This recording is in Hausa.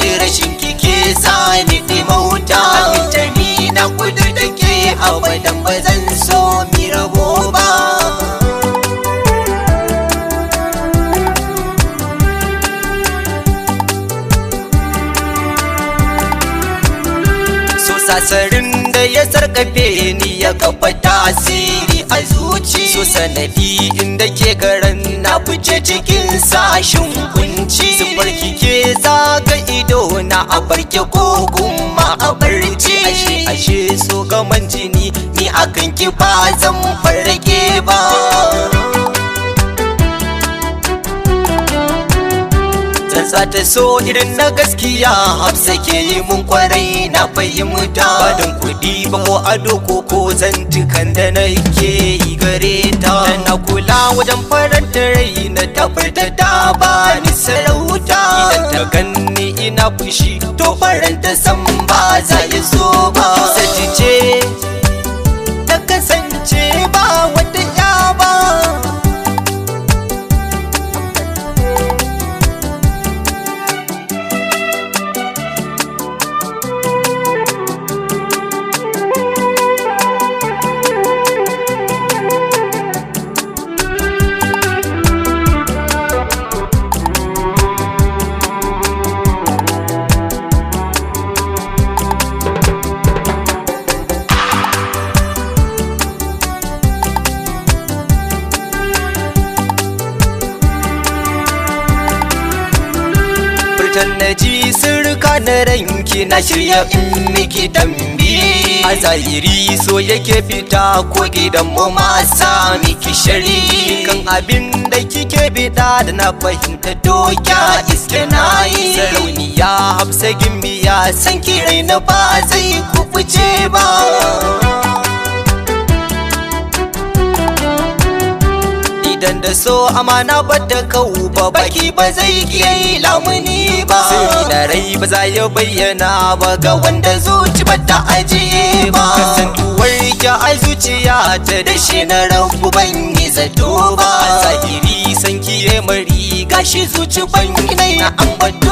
ni rashin kike sani dimauta. Aminta ni na kudu da ke abadan ba zan so mi rabo ba. So sasarin da ya sarkafe ni ya kafa tasiri a zuci. So sanadi inda ke garan na fice cikin sashin kunci. Zubar kike zaga ido na a barke ko kuma a barci. Ashe so gaman jini ni akan ki ba zan farge ba. Tsantsa ta so irin na gaskiya Hafsa ke yi mun kwarai na fahimta. Ba don kuɗi ba ko ado ko zantukan da na ke yi gare ta. Na kula wajen farar da rai na tabbata ta ba ni sarauta. Idan ta ganni ina fushi to faranta san ba za ya so ba. Sati ce ta kasance ba wata ya ba. Naji sirka na ranki na shirya in miki tambi. A zahiri so yake fita ko gidan mu ma sa miki shari. Kan abin da kike bida da na fahimta doka iske na yi. Sarauniya Hafsa gimbiya san kirai na ba zai kubuce ba. Idan da so amana bata kau ba baki ba zai iya yi lamuni ba. Sirri na rai ba za ya bayyana ba ga wanda zuci bata ajiye ba. Kasantuwar ya a zuciya ta da shi na rabu ban yi zato ba. Zahiri san kiye mari gashi zuci ban yi na ambato